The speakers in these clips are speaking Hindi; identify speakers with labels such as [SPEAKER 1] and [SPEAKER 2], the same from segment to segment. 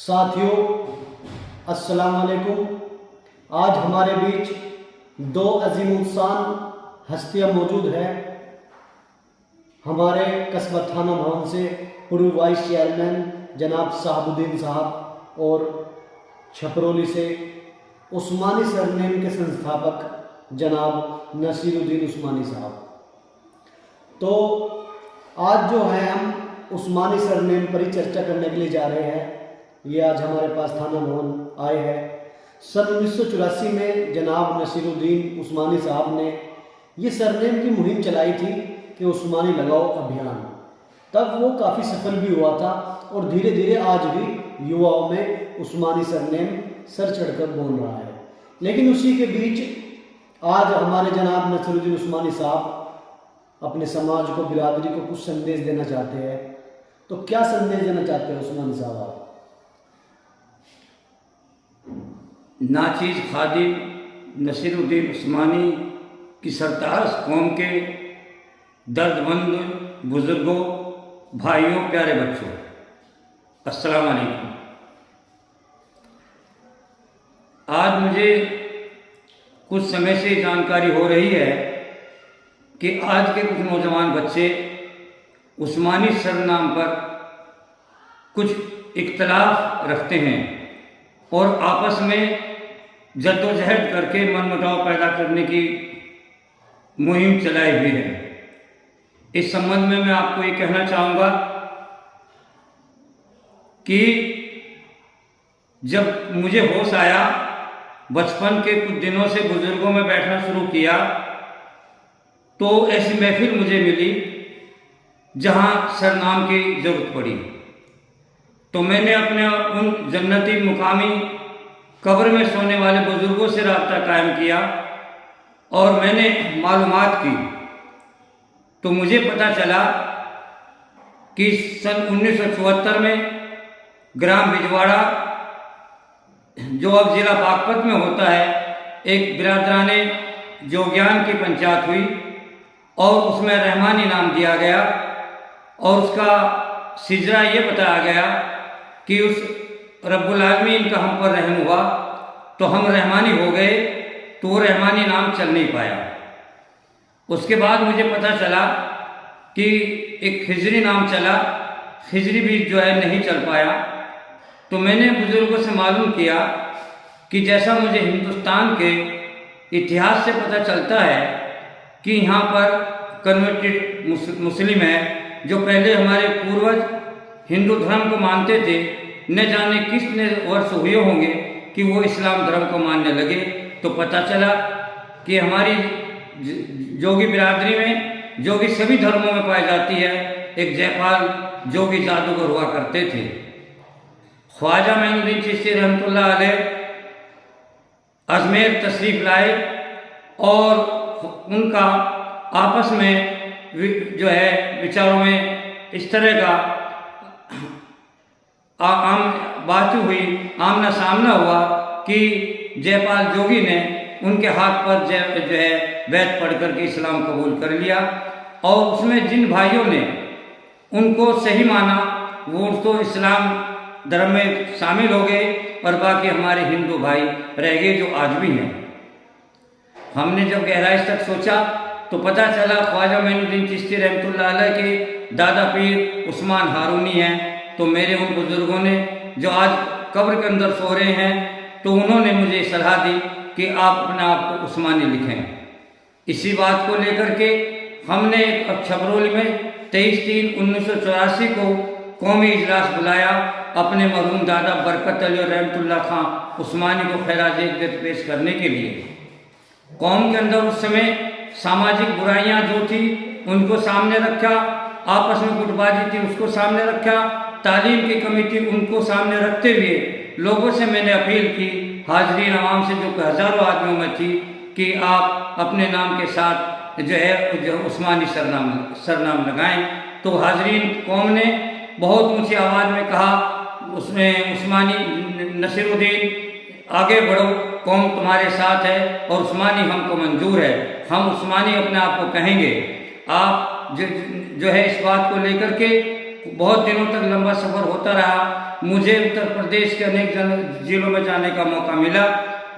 [SPEAKER 1] साथियों, अस्सलाम वालेकुम। आज हमारे बीच दो अजीमुद्दीन हस्तियाँ मौजूद हैं। हमारे कस्बा थाना भवन से पूर्व वाइस चेयरमैन जनाब साहबुद्दीन साहब और छपरोली से उस्मानी सरनेम के संस्थापक जनाब नसीरुद्दीन उस्मानी साहब। तो आज जो है हम उस्मानी सरनेम पर ही चर्चा करने के लिए जा रहे हैं। ये आज हमारे पास थाना भवन आए हैं। सन 1984 में जनाब नसीरुद्दीन उस्मानी साहब ने ये सरनेम की मुहिम चलाई थी कि उस्मानी लगाओ अभियान। तब वो काफ़ी सफल भी हुआ था और धीरे धीरे आज भी युवाओं में उस्मानी सरनेम सर चढ़कर बोल रहा है। लेकिन उसी के बीच आज हमारे जनाब नसीरुद्दीन उस्मानी साहब अपने समाज को, बिरादरी को कुछ संदेश देना चाहते हैं। तो क्या संदेश देना चाहते हैं उस्मानी साहब आप?
[SPEAKER 2] नाचीज़ खादिम नसीरुद्दीन उस्मानी की सरताज कौम के दर्दमंद बुजुर्गों, भाइयों, प्यारे बच्चों, अस्सलाम वालेकुम। आज मुझे कुछ समय से जानकारी हो रही है कि आज के कुछ नौजवान बच्चे उस्मानी सरनाम पर कुछ इख्तलाफ रखते हैं और आपस में जद्दोजहद करके मनमुटाव पैदा करने की मुहिम चलाई हुई है। इस संबंध में मैं आपको ये कहना चाहूँगा कि जब मुझे होश आया, बचपन के कुछ दिनों से बुजुर्गों में बैठना शुरू किया, तो ऐसी महफिल मुझे मिली जहाँ सरनाम की ज़रूरत पड़ी। तो मैंने अपने उन जन्नती मुकामी कब्र में सोने वाले बुजुर्गों से राब्ता कायम किया और मैंने मालूमात की। तो मुझे पता चला कि सन 1974 में ग्राम बिजवाड़ा, जो अब जिला बागपत में होता है, एक बिरादराने जोग्यान की पंचायत हुई और उसमें रहमानी नाम दिया गया और उसका सिजरा ये बताया गया कि उस रब्बुल आलमीन का हम पर रहम हुआ तो हम रहमानी हो गए। तो वो रहमानी नाम चल नहीं पाया। उसके बाद मुझे पता चला कि एक खिजरी नाम चला, खिजरी भी जो है नहीं चल पाया। तो मैंने बुजुर्गों से मालूम किया कि जैसा मुझे हिंदुस्तान के इतिहास से पता चलता है कि यहाँ पर कन्वर्टेड मुस्लिम है, जो पहले हमारे पूर्वज हिंदू धर्म को मानते थे, न जाने कितने वर्ष हुए होंगे कि वो इस्लाम धर्म को मानने लगे। तो पता चला कि हमारी जोगी बिरादरी में, जोगी सभी धर्मों में पाई जाती है, एक जयपाल जोगी जादूगर हुआ करते थे। ख्वाजा मोइनुद्दीन चिश्ती रहमतुल्लाह अलैह अजमेर तशरीफ लाए और उनका आपस में जो है विचारों में इस तरह का बात हुई, आमना सामना हुआ कि जयपाल जोगी ने उनके हाथ पर जो है बैत पढ़ करके इस्लाम कबूल कर लिया और उसमें जिन भाइयों ने उनको सही माना वो तो इस्लाम धर्म में शामिल हो गए और बाकी हमारे हिंदू भाई रह गए जो आज भी हैं। हमने जब गहराई तक सोचा तो पता चला ख्वाजा मोइनुद्दीन चिश्ती रहमतुल्लाह अलैह के दादा पीर उस्मान हारूनी हैं। तो मेरे उन बुजुर्गों ने जो आज कब्र के अंदर सो रहे हैं, तो उन्होंने मुझे सलाह दी कि आप अपने आप को उस्मानी लिखें। इसी बात को लेकर के हमने छपरोली में 23/3/1984 को कौमी इजलास बुलाया अपने मरहूम दादा बरकत अली रहमतुल्लाह खां उस्मानी को खैराज इक़्क़त पेश करने के लिए। कौम के अंदर उस समय सामाजिक बुराइयां जो थी उनको सामने रखा, आपस में गुटबाजी थी उसको सामने रखा, तालीम की कमी थी उनको सामने रखते हुए लोगों से मैंने अपील की, हाजरीन आवाम से जो हज़ारों आदमियों में थी, कि आप अपने नाम के साथ जो उस्मानी सरनाम लगाएं। तो हाजरीन कौम ने बहुत ऊंची आवाज़ में कहा, उसमें उस्मानी नसीरुद्दीन आगे बढ़ो, कौम तुम्हारे साथ है और उस्मानी हमको मंजूर है, हम उस्मानी अपने आप को कहेंगे। आप जो है इस बात को लेकर के बहुत दिनों तक लंबा सफ़र होता रहा। मुझे उत्तर प्रदेश के अनेक जिलों में जाने का मौका मिला,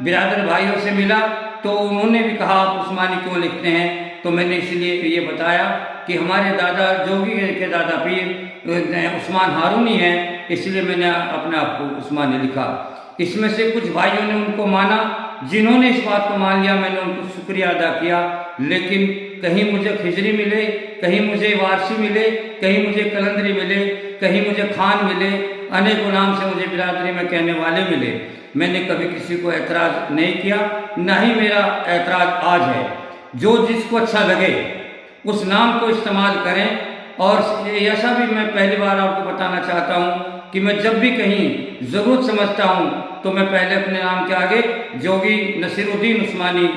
[SPEAKER 2] बिरादर भाइयों से मिला, तो उन्होंने भी कहा आप उस्मानी क्यों लिखते हैं। तो मैंने इसलिए ये बताया कि हमारे दादा जोगी के दादा पीर उस्मान हारूनी हैं, इसलिए मैंने अपने आप को उस्मानी लिखा। इसमें से कुछ भाइयों ने उनको माना, जिन्होंने इस बात को मान लिया मैंने उनको शुक्रिया अदा किया। लेकिन कहीं मुझे खिजरी मिले, कहीं मुझे वारसी मिले, कहीं मुझे कलंदरी मिले, कहीं मुझे खान मिले, अनेकों नाम से मुझे बिरादरी में कहने वाले मिले। मैंने कभी किसी को ऐतराज़ नहीं किया, ना ही मेरा ऐतराज़ आज है। जो जिसको अच्छा लगे उस नाम को इस्तेमाल करें। और ऐसा भी मैं पहली बार आपको बताना चाहता हूँ कि मैं जब भी कहीं ज़रूरत समझता हूँ तो मैं पहले अपने नाम के आगे जोगी नसीरुद्दीन उस्मानी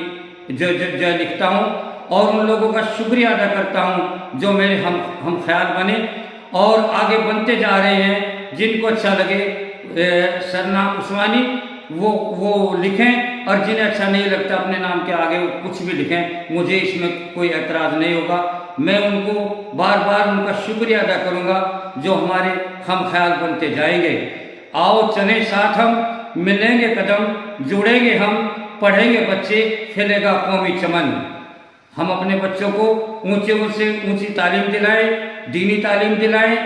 [SPEAKER 2] जो लिखता हूँ और उन लोगों का शुक्रिया अदा करता हूँ जो मेरे हम ख्याल बने और आगे बनते जा रहे हैं। जिनको अच्छा लगे सरनाम उस्मानी वो लिखें, और जिन्हें अच्छा नहीं लगता अपने नाम के आगे वो कुछ भी लिखें, मुझे इसमें कोई ऐतराज़ नहीं होगा। मैं उनको बार बार उनका शुक्रिया अदा करूँगा जो हमारे हम ख्याल बनते जाएंगे। आओ चलें साथ हम, मिलेंगे कदम, जुड़ेंगे हम, पढ़ेंगे बच्चे, खिलेगा कौमी चमन। हम अपने बच्चों को ऊंचे से ऊंची तालीम दिलाएं, दीनी तालीम दिलाएं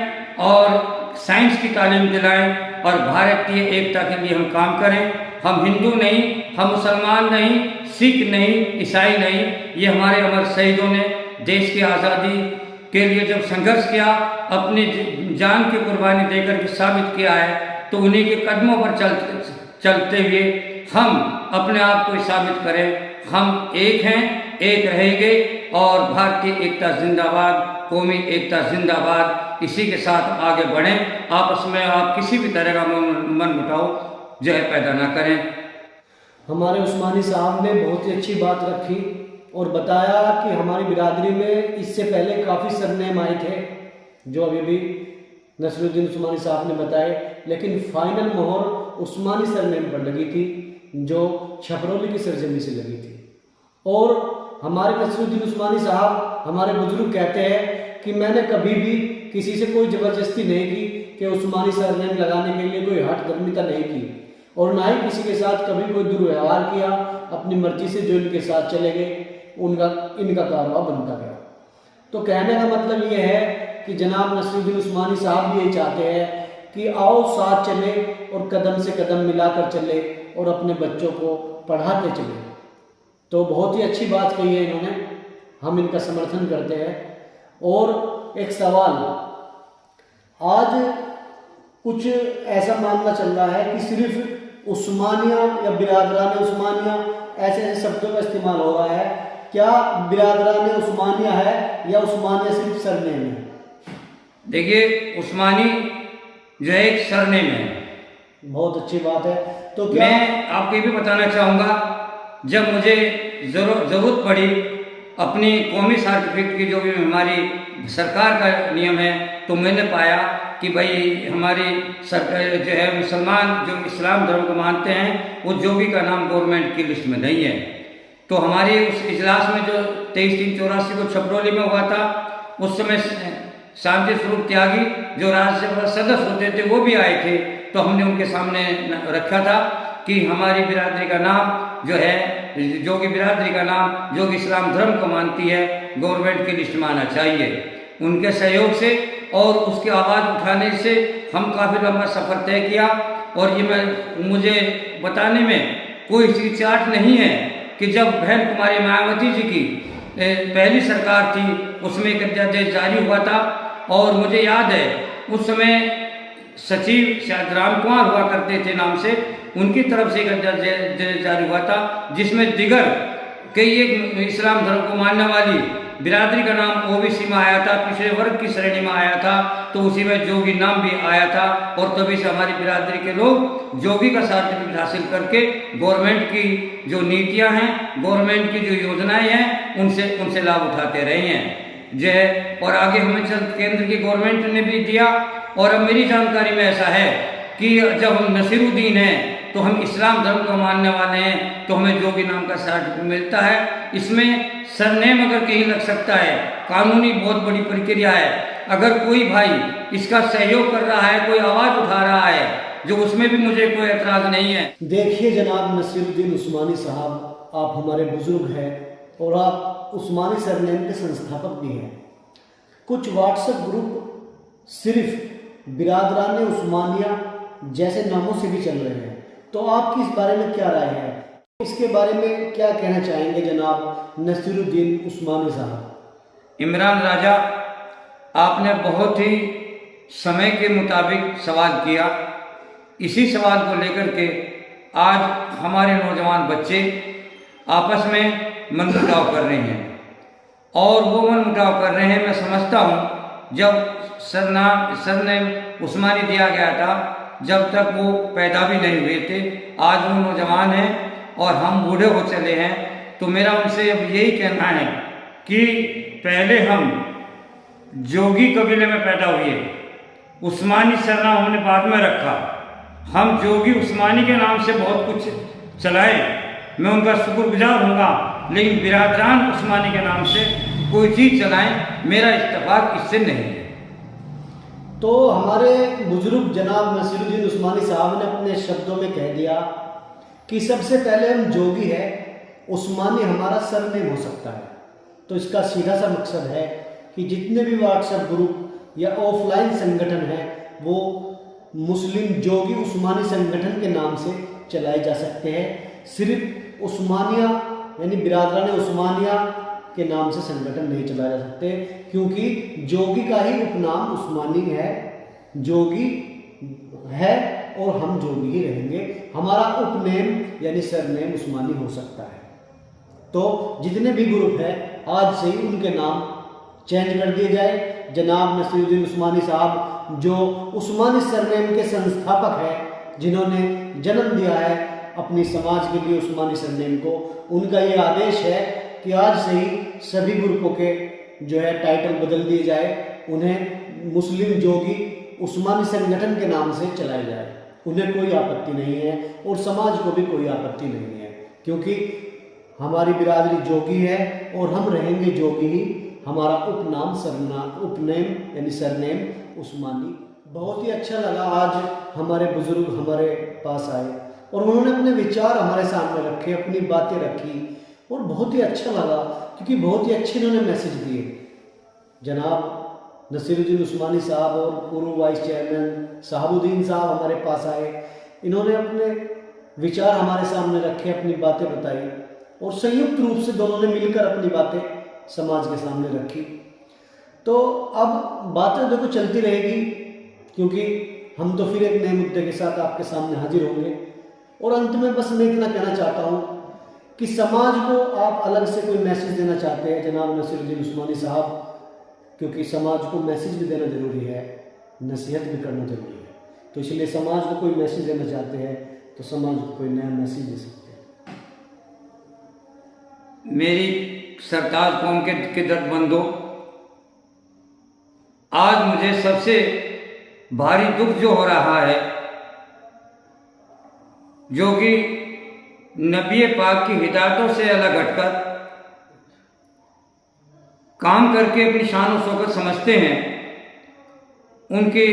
[SPEAKER 2] और साइंस की तालीम दिलाएं और भारतीय एकता के लिए हम काम करें। हम हिंदू नहीं, हम मुसलमान नहीं, सिख नहीं, ईसाई नहीं, ये हमारे अमर शहीदों ने देश की आज़ादी के लिए जब संघर्ष किया, अपनी जान की कुर्बानी देकर के साबित किया है, तो उन्हीं के कदमों पर चलते हुए हम अपने आप को साबित करें। हम एक हैं, एक रहेंगे और भारतीय एकता जिंदाबाद, कौमी एकता जिंदाबाद। इसी के साथ आगे बढ़ें। आपस में आप किसी भी तरह का मन मुटाव जो है पैदा ना करें।
[SPEAKER 1] हमारे उस्मानी साहब ने बहुत ही अच्छी बात रखी और बताया कि हमारी बिरादरी में इससे पहले काफ़ी सरनेम आए थे जो अभी भी नसीरुद्दीन उस्मानी साहब ने बताए, लेकिन फाइनल मोहर उस्मानी सरनेम पर लगी थी जो छपरौली की सरजमी से लगी थी। और हमारे नसीरुद्दीन उस्मानी साहब, हमारे बुजुर्ग कहते हैं कि मैंने कभी भी किसी से कोई ज़बरदस्ती नहीं की कि उस्मानी सरनेम लगाने के लिए कोई हठधर्मिता नहीं की और ना ही किसी के साथ कभी कोई दुर्व्यवहार किया। अपनी मर्जी से जो इनके साथ चले गए इनका कारवा बनता गया। तो कहने का मतलब ये है कि जनाब नसीरुद्दीन उस्मानी साहब भी यही चाहते हैं कि आओ साथ चले और कदम से कदम मिलाकर चले और अपने बच्चों को पढ़ाते चले। तो बहुत ही अच्छी बात कही है इन्होंने, हम इनका समर्थन करते हैं। और एक सवाल, आज कुछ ऐसा मामला चल रहा है कि सिर्फ उस्मानिया या बिरादरान उस्मानिया ऐसे ऐसे शब्दों का इस्तेमाल हो रहा है। क्या बिरादरान उस्मानिया है या उस्मानिया सिर्फ सरनेम है?
[SPEAKER 2] देखिए, उस्मानी जो है एक सरनेम है।
[SPEAKER 1] बहुत अच्छी बात है। तो क्या
[SPEAKER 2] मैं आपको ये भी बताना चाहूँगा, जब मुझे ज़रूरत पड़ी अपनी कौमी सर्टिफिकेट की, जो भी हमारी सरकार का नियम है, तो मैंने पाया कि भाई हमारी सरकार जो है मुसलमान जो इस्लाम धर्म को मानते हैं वो जोगी का नाम गवर्नमेंट की लिस्ट में नहीं है। तो हमारे उस इजलास में जो 23/3/84 को छपरौली में हुआ था, उस समय शांति स्वरूप त्यागी जो राज्यसभा सदस्य होते थे वो भी आए थे। तो हमने उनके सामने रखा था कि हमारी बिरादरी का नाम जो है, जोगी बिरादरी का नाम जो इस्लाम धर्म को मानती है, गवर्नमेंट की लिस्ट में आना चाहिए। उनके सहयोग से और उसकी आवाज़ उठाने से हम काफ़ी लंबा सफ़र तय किया। और ये मुझे बताने में कोई हिचकिचाहट नहीं है कि जब बहन कुमारी मायावती जी की पहली सरकार थी उसमें एक अध्यादेश जारी हुआ था, और मुझे याद है उस समय सचिव शायद राम कुमार हुआ करते थे नाम से, उनकी तरफ से एक अध्यादेश जारी हुआ था जिसमें दिगर कई एक इस्लाम धर्म को मानने वाली बिरादरी का नाम ओबीसी में आया था, पिछड़े वर्ग की श्रेणी में आया था, तो उसी में जोगी नाम भी आया था। और तभी से हमारी बिरादरी के लोग जोगी का सर्टिफिकेट हासिल करके गवर्नमेंट की जो नीतियां हैं, गवर्नमेंट की जो योजनाएं हैं, उनसे लाभ उठाते रहे हैं जो है। और आगे हमें केंद्र की गवर्नमेंट ने भी दिया। और अब मेरी जानकारी में ऐसा है कि जब हम नसीरुद्दीन हैं तो हम इस्लाम धर्म को मानने वाले हैं, तो हमें जोगी नाम का सर्टिफिकेट मिलता है। इसमें सरनेम अगर कहीं लग सकता है, कानूनी बहुत बड़ी प्रक्रिया है, अगर कोई भाई इसका सहयोग कर रहा है, कोई आवाज़ उठा रहा है, जो उसमें भी मुझे कोई एतराज़ नहीं है।
[SPEAKER 1] देखिए जनाब नसीरुद्दीन उस्मानी साहब, आप हमारे बुजुर्ग हैं और आप उस्मानी सरनेम के संस्थापक भी हैं। कुछ व्हाट्सएप ग्रुप सिर्फ बिरादरान उस्मानिया जैसे नामों से भी चल रहे हैं, तो आपकी इस बारे में क्या राय है? इसके बारे में क्या कहना चाहेंगे जनाब नसीरुद्दीन उस्मानी साहब?
[SPEAKER 2] इमरान राजा, आपने बहुत ही समय के मुताबिक सवाल किया। इसी सवाल को लेकर के आज हमारे नौजवान बच्चे आपस में मनमुटाव कर रहे हैं, और वो मनमुटाव कर रहे हैं। मैं समझता हूँ जब सरनेम उस्मानी दिया गया था, जब तक वो पैदा भी नहीं हुए थे। आज वो नौजवान हैं और हम बूढ़े हो चले हैं, तो मेरा उनसे अब यही कहना है कि पहले हम जोगी कबीले में पैदा हुए, उस्मानी सरनाम हमने बाद में रखा। हम जोगी उस्मानी के नाम से बहुत कुछ चलाए, मैं उनका शुक्रगुजार होऊंगा, लेकिन बिरादरान उस्मानी के नाम से कोई चीज़ चलाएं, मेरा इत्तेफाक इससे नहीं है।
[SPEAKER 1] तो हमारे बुजुर्ग जनाब नसीरुद्दीन उस्मानी साहब ने अपने शब्दों में कह दिया कि सबसे पहले हम जोगी है, उस्मानी हमारा सरनेम हो सकता है। तो इसका सीधा सा मकसद है कि जितने भी व्हाट्सएप ग्रुप या ऑफलाइन संगठन हैं वो मुस्लिम जोगी उस्मानी संगठन के नाम से चलाए जा सकते हैं। सिर्फ उस्मानिया यानी बिरादरान उस्मानिया के नाम से संगठन नहीं चलाए जा सकते, क्योंकि जोगी का ही उपनाम उस्मानी है। जोगी है और हम जोगी ही रहेंगे, हमारा उपनेम यानी सरनेम उस्मानी हो सकता है। तो जितने भी ग्रुप हैं आज से ही उनके नाम चेंज कर दिए जाए। जनाब नसीरुद्दीन उस्मानी साहब जो उस्मानी सरनेम के संस्थापक हैं, जिन्होंने जन्म दिया है अपनी समाज के लिए उस्मानी सरनेम को, उनका ये आदेश है कि आज से ही सभी ग्रुपों के जो है टाइटल बदल दिए जाए, उन्हें मुस्लिम जोगी उस्मानी संगठन के नाम से चलाया जाए। उन्हें कोई आपत्ति नहीं है और समाज को भी कोई आपत्ति नहीं है, क्योंकि हमारी बिरादरी जोगी है और हम रहेंगे जोगी ही। हमारा उपनाम उपनेम यानी सरनेम उस्मानी। बहुत ही अच्छा लगा आज हमारे बुजुर्ग हमारे पास आए और उन्होंने अपने विचार हमारे सामने रखे, अपनी बातें रखी, और बहुत ही अच्छा लगा क्योंकि बहुत ही अच्छे इन्होंने मैसेज दिए। जनाब नसीरुद्दीन उस्मानी साहब और पूर्व वाइस चेयरमैन साहबुद्दीन साहब हमारे पास आए, इन्होंने अपने विचार हमारे सामने रखे, अपनी बातें बताई और संयुक्त रूप से दोनों ने मिलकर अपनी बातें समाज के सामने रखी। तो अब बातें देखो चलती रहेगी, क्योंकि हम तो फिर एक नए मुद्दे के साथ आपके सामने हाजिर होंगे। और अंत में बस मैं इतना कहना चाहता हूँ कि समाज को आप अलग से कोई मैसेज देना चाहते हैं जनाब नसीरुद्दीन उस्मानी साहब, क्योंकि समाज को मैसेज भी देना जरूरी है, नसीहत भी करना जरूरी है। तो इसलिए समाज को कोई मैसेज देना चाहते हैं तो समाज को कोई नया मैसेज दे सकते हैं।
[SPEAKER 2] मेरी सरताज कौम के दर्दबंदो, आज मुझे सबसे भारी दुख जो हो रहा है, जो कि नबी पाक की हिदायतों से अलग हटकर काम करके अपनी शान और शौकत समझते हैं, उनके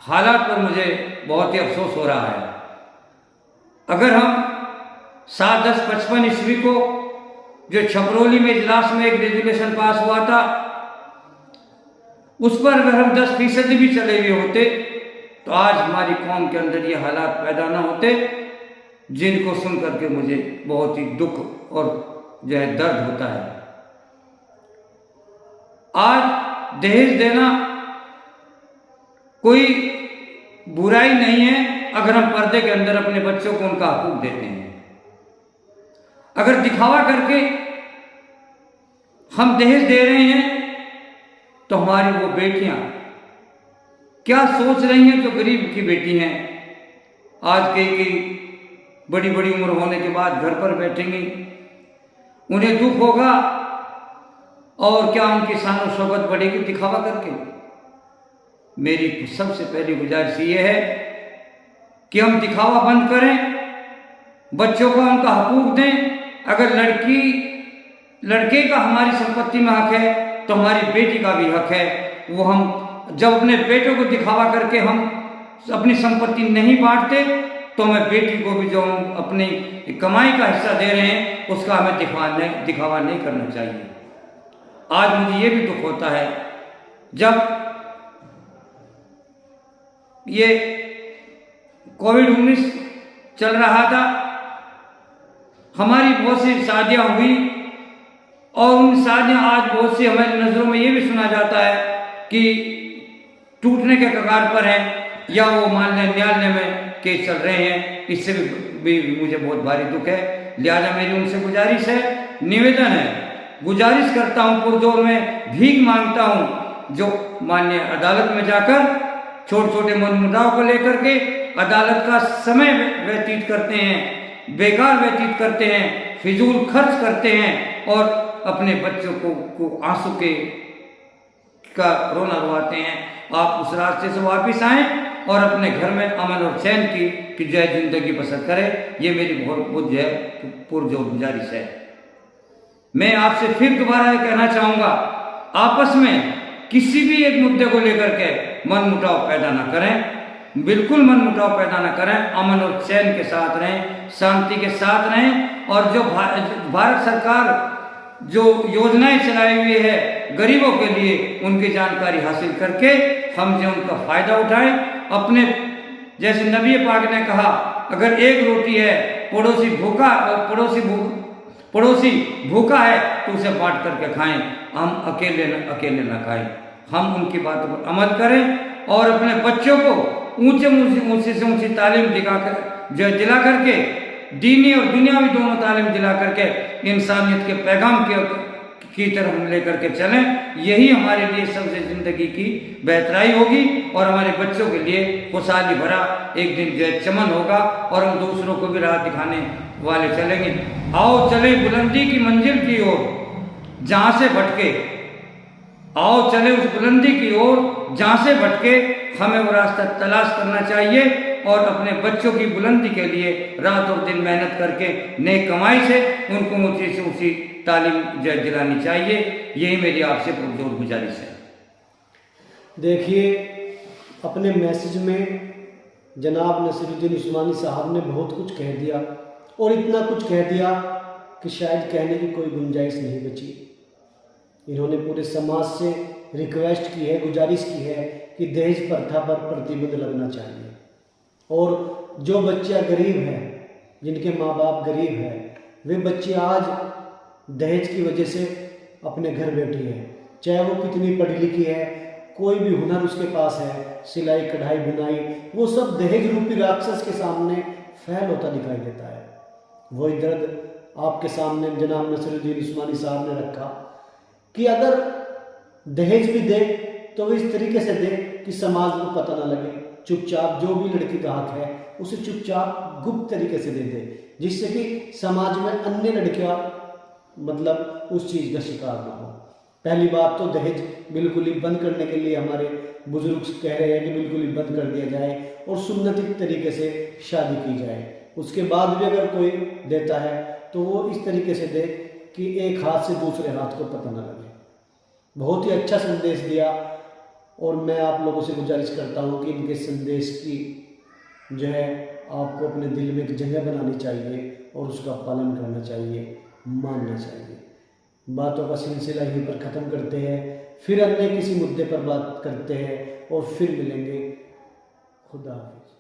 [SPEAKER 2] हालात पर मुझे बहुत ही अफसोस हो रहा है। अगर हम 7/10/55 ईस्वी को जो छपरौली में इजलास में एक रेजोल्यूशन पास हुआ था, उस पर अगर हम 10% भी चले हुए होते तो आज हमारी कौम के अंदर ये हालात पैदा ना होते, जिनको सुन करके मुझे बहुत ही दुख और जो है दर्द होता है। आज दहेज देना कोई बुराई नहीं है अगर हम पर्दे के अंदर अपने बच्चों को उनका हकूक देते हैं। अगर दिखावा करके हम दहेज दे रहे हैं तो हमारी वो बेटियां क्या सोच रही हैं जो गरीब की बेटी हैं, आज कई बड़ी बड़ी उम्र होने के बाद घर पर बैठेंगी, उन्हें दुख होगा और क्या उनकी शान और शौकत बढ़ेगी दिखावा करके। मेरी सबसे पहली गुजारिश ये है कि हम दिखावा बंद करें, बच्चों को उनका हकूक दें। अगर लड़के का हमारी संपत्ति में हक है तो हमारी बेटी का भी हक है। वो हम जब अपने बेटों को दिखावा करके हम अपनी संपत्ति नहीं बांटते तो हमें बेटी को भी जो हम अपनी कमाई का हिस्सा दे रहे हैं उसका हमें दिखावा नहीं करना चाहिए। आज मुझे ये भी दुख होता है जब ये कोविड-19 चल रहा था, हमारी बहुत सी शादियां हुई और उन शादियां आज बहुत सी हमारी नज़रों में ये भी सुना जाता है कि टूटने के कगार पर हैं या वो न्यायालय में केस चल रहे हैं। इससे भी मुझे बहुत भारी दुख है। लिहाजा मेरी उनसे गुजारिश है, निवेदन है, गुजारिश करता हूँ, पुरजोर में भीख मांगता हूँ, जो माननीय अदालत में जाकर छोटे छोटे मनमुटाव को लेकर के अदालत का समय व्यतीत करते हैं, बेकार व्यतीत करते हैं, फिजूल खर्च करते हैं और अपने बच्चों को आंसू का रोना रुआते हैं। आप उस रास्ते से वापिस आएं और अपने घर में अमन और चैन की जो है जिंदगी बसर करें। ये मेरी बहुत जो है पुरजोर गुजारिश है। मैं आपसे फिर दोबारा ये कहना चाहूँगा, आपस में किसी भी एक मुद्दे को लेकर के मनमुटाव पैदा ना करें, बिल्कुल मनमुटाव पैदा ना करें, अमन और चैन के साथ रहें, शांति के साथ रहें और जो भारत सरकार जो योजनाएं चलाई हुई है गरीबों के लिए उनकी जानकारी हासिल करके हम जो उनका फायदा उठाएं। अपने जैसे नबी पाक ने कहा, अगर एक रोटी है पड़ोसी भूखा है तो उसे बांट करके खाएं, हम अकेले ना खाएं। हम उनकी बातों पर अमल करें और अपने बच्चों को ऊंचे से ऊंची तालीम दिला करके, दीनी और दुनियावी दोनों तालीम दिला करके इंसानियत के पैगाम की तरफ हम लेकर के चलें। यही हमारे लिए सबसे ज़िंदगी की बेहतराई होगी और हमारे बच्चों के लिए खुशहाली भरा एक दिन जो है चमन होगा और हम दूसरों को भी राह दिखाने वाले चलेंगे। आओ चले बुलंदी की मंजिल की ओर जहाँ से भटके, आओ चले उस बुलंदी की ओर जहाँ से भटके। हमें वो रास्ता तलाश करना चाहिए और अपने बच्चों की बुलंदी के लिए रात और दिन मेहनत करके नेक कमाई से उनको ऊंची से ऊंची तालीम दिलानी चाहिए। यही मेरी आपसे पुरजोर गुजारिश है।
[SPEAKER 1] देखिए, अपने मैसेज में जनाब नसीरुद्दीन उस्मानी साहब ने बहुत कुछ कह दिया और इतना कुछ कह दिया कि शायद कहने की कोई गुंजाइश नहीं बची। इन्होंने पूरे समाज से रिक्वेस्ट की है, गुजारिश की है कि दहेज प्रथा पर प्रतिबंध लगना चाहिए और जो बच्चा गरीब है, जिनके माँ बाप गरीब हैं, वे बच्चे आज दहेज की वजह से अपने घर बैठी है, चाहे वो कितनी पढ़ी लिखी है, कोई भी हुनर उसके पास है, सिलाई कढ़ाई बुनाई, वो सब दहेज रूपी राक्षस के सामने फैल होता दिखाई देता है। वही दर्द आपके सामने जनाब नसीरुद्दीन उस्मानी साहब ने रखा कि अगर दहेज भी दे तो वो इस तरीके से दे कि समाज को पता ना लगे, चुपचाप जो भी लड़की का हक है उसे चुपचाप गुप्त तरीके से दे दे, जिससे कि समाज में अन्य लड़कियां मतलब उस चीज़ का शिकार ना हो। पहली बात तो दहेज बिल्कुल ही बंद करने के लिए हमारे बुजुर्ग कह रहे हैं कि बिल्कुल ही बंद कर दिया जाए और सुन्नती तरीके से शादी की जाए। उसके बाद भी अगर कोई देता है तो वो इस तरीके से दे कि एक हाथ से दूसरे हाथ को पता न लगे। बहुत ही अच्छा संदेश दिया और मैं आप लोगों से गुजारिश करता हूँ कि इनके संदेश की जो है आपको अपने दिल में एक जगह बनानी चाहिए और उसका पालन करना चाहिए, मानना चाहिए। बातों का सिलसिला यहीं पर ख़त्म करते हैं, फिर अन्य किसी मुद्दे पर बात करते हैं और फिर मिलेंगे। खुदा हाफिज़।